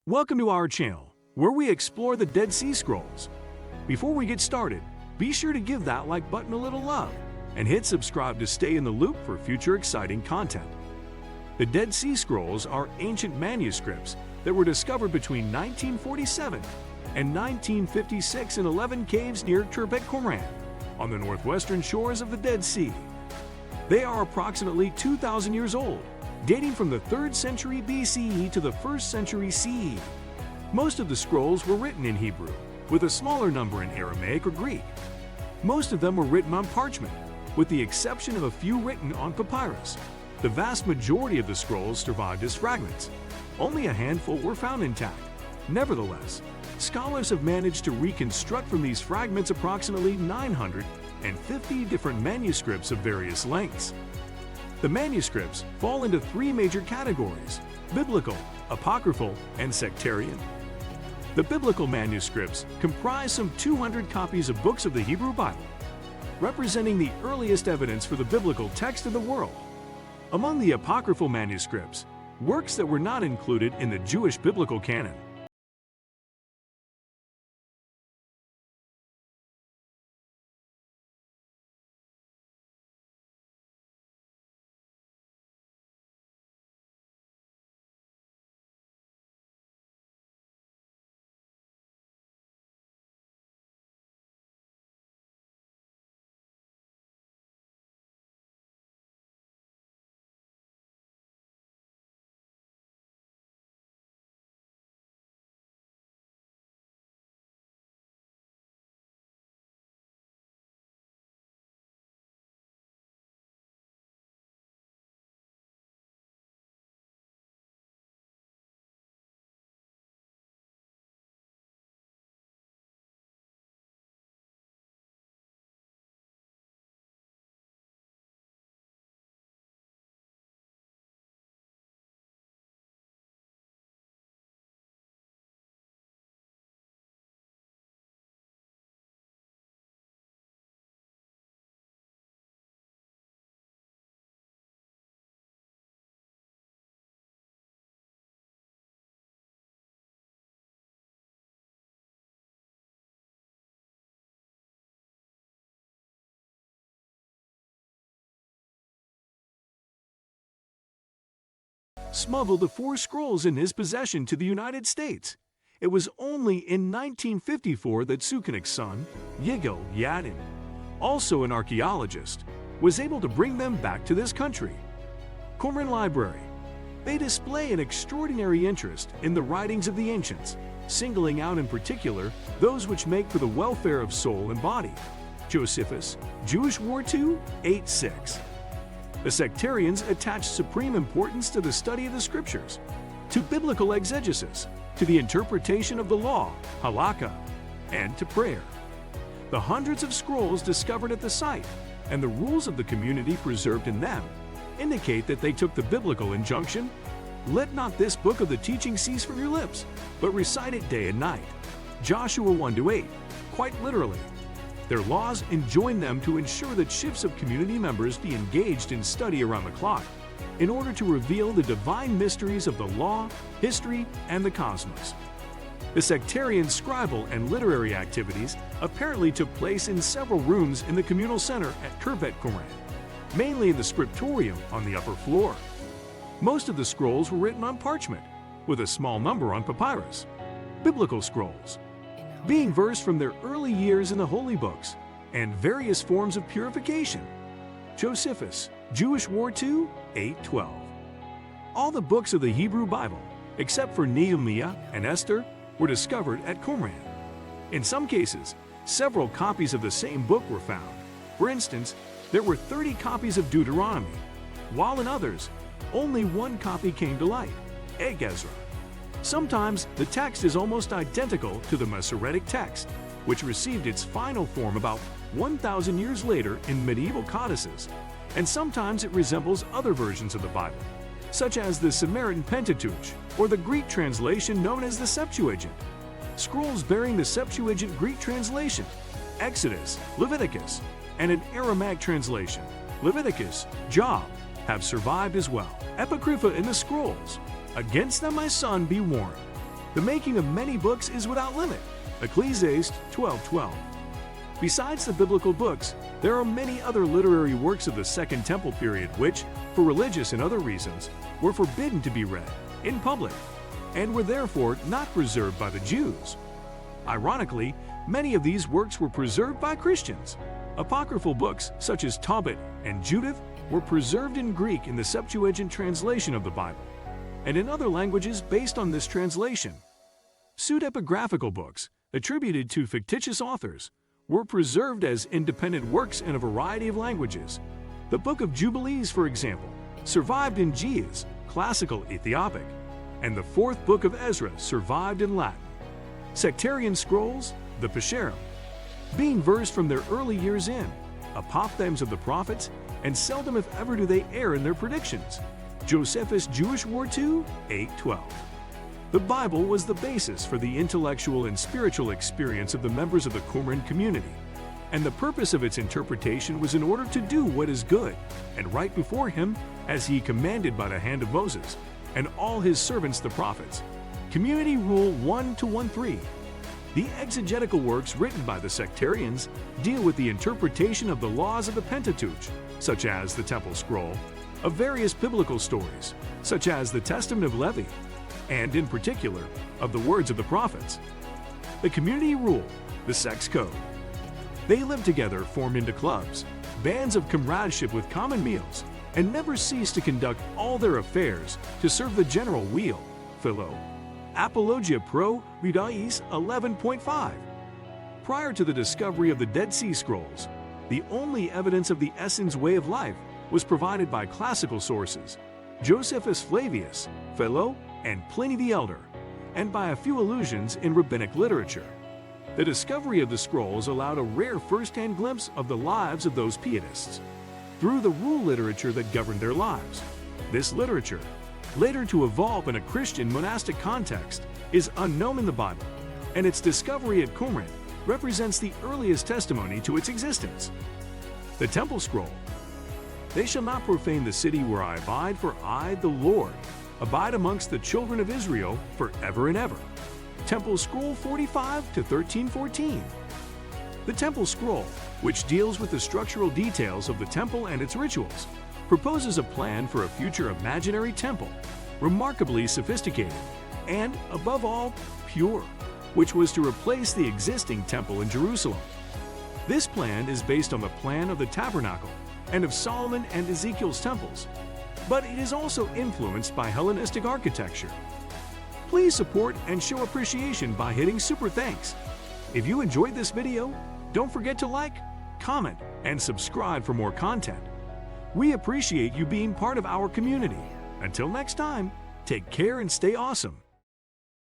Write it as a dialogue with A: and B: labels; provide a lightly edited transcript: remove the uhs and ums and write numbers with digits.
A: Welcome to our channel, where we explore the Dead Sea Scrolls. Before we get started, be sure to give that like button a little love and hit subscribe to stay in the loop for future exciting content. The Dead Sea Scrolls are ancient manuscripts that were discovered between 1947 and 1956 in 11 caves near Qumran, on the northwestern shores of the Dead Sea. They are approximately 2,000 years old, dating from the 3rd century BCE to the 1st century CE. Most of the scrolls were written in Hebrew, with a smaller number in Aramaic or Greek. Most of them were written on parchment, with the exception of a few written on papyrus. The vast majority of the scrolls survived as fragments. Only a handful were found intact. Nevertheless, scholars have managed to reconstruct from these fragments approximately 950 different manuscripts of various lengths. The manuscripts fall into 3 major categories: biblical, apocryphal, and sectarian. The biblical manuscripts comprise some 200 copies of books of the Hebrew Bible, representing the earliest evidence for the biblical text in the world. Among the apocryphal manuscripts, works that were not included in the Jewish biblical canon. Smuggled the 4 scrolls in his possession to the United States. It was only in 1954 that Sukenik's son, Yigal Yadin, also an archaeologist, was able to bring them back to this country. Qumran Library. They display an extraordinary interest in the writings of the ancients, singling out in particular those which make for the welfare of soul and body. Josephus, Jewish War II, 8-6. The sectarians attached supreme importance to the study of the scriptures, to biblical exegesis, to the interpretation of the law, halakha, and to prayer. The hundreds of scrolls discovered at the site and the rules of the community preserved in them indicate that they took the biblical injunction, "Let not this book of the teaching cease from your lips, but recite it day and night." Joshua 1-8, quite literally. Their laws enjoin them to ensure that shifts of community members be engaged in study around the clock in order to reveal the divine mysteries of the law, history, and the cosmos. The sectarian scribal and literary activities apparently took place in several rooms in the communal center at Qumran, mainly in the scriptorium on the upper floor. Most of the scrolls were written on parchment, with a small number on papyrus. Biblical scrolls, being versed from their early years in the holy books and various forms of purification. Josephus, Jewish War II, 8-12. All the books of the Hebrew Bible, except for Nehemiah and Esther, were discovered at Qumran. In some cases, several copies of the same book were found. For instance, there were 30 copies of Deuteronomy, while in others, only 1 copy came to light, Ezra. Sometimes the text is almost identical to the Masoretic text, which received its final form about 1,000 years later in medieval codices, and sometimes it resembles other versions of the Bible, such as the Samaritan Pentateuch or the Greek translation known as the Septuagint. Scrolls bearing the Septuagint Greek translation, Exodus, Leviticus, and an Aramaic translation, Leviticus, Job, have survived as well. Apocrypha in the scrolls. Against them, my son, be warned. The making of many books is without limit. Ecclesiastes 12:12. Besides the biblical books, there are many other literary works of the Second Temple period which, for religious and other reasons, were forbidden to be read in public and were therefore not preserved by the Jews. Ironically, many of these works were preserved by Christians. Apocryphal books such as Tobit and Judith were preserved in Greek in the Septuagint translation of the Bible, and in other languages based on this translation. Pseudepigraphical books, attributed to fictitious authors, were preserved as independent works in a variety of languages. The Book of Jubilees, for example, survived in Ge'ez, classical Ethiopic, and the fourth book of Ezra survived in Latin. Sectarian scrolls, the Pesherim, being versed from their early years in, apophthegms of the prophets, and seldom if ever do they err in their predictions. Josephus' Jewish War II, 8:12. The Bible was the basis for the intellectual and spiritual experience of the members of the Qumran community, and the purpose of its interpretation was in order to do what is good and right before him as he commanded by the hand of Moses and all his servants the prophets. Community Rule 1-1-3. The exegetical works written by the sectarians deal with the interpretation of the laws of the Pentateuch, such as the Temple Scroll, of various biblical stories, such as the Testament of Levi, and in particular, of the words of the prophets. The Community Rule, the Sex Code. They lived together, formed into clubs, bands of comradeship with common meals, and never ceased to conduct all their affairs to serve the general weal, philo. Apologia Pro Judaeis 11.5. Prior to the discovery of the Dead Sea Scrolls, the only evidence of the Essenes way of life was provided by classical sources, Josephus Flavius, Philo, and Pliny the Elder, and by a few allusions in rabbinic literature. The discovery of the scrolls allowed a rare first-hand glimpse of the lives of those pietists through the rule literature that governed their lives. This literature, later to evolve in a Christian monastic context, is unknown in the Bible, and its discovery at Qumran represents the earliest testimony to its existence. The Temple Scroll. They shall not profane the city where I abide, for I, the Lord, abide amongst the children of Israel forever and ever. Temple Scroll 45-1314. The Temple Scroll, which deals with the structural details of the temple and its rituals, proposes a plan for a future imaginary temple, remarkably sophisticated and, above all, pure, which was to replace the existing temple in Jerusalem. This plan is based on the plan of the tabernacle and of Solomon and Ezekiel's temples, but it is also influenced by Hellenistic architecture. Please support and show appreciation by hitting Super Thanks. If you enjoyed this video, don't forget to like, comment, and subscribe for more content. We appreciate you being part of our community. Until next time, take care and stay awesome.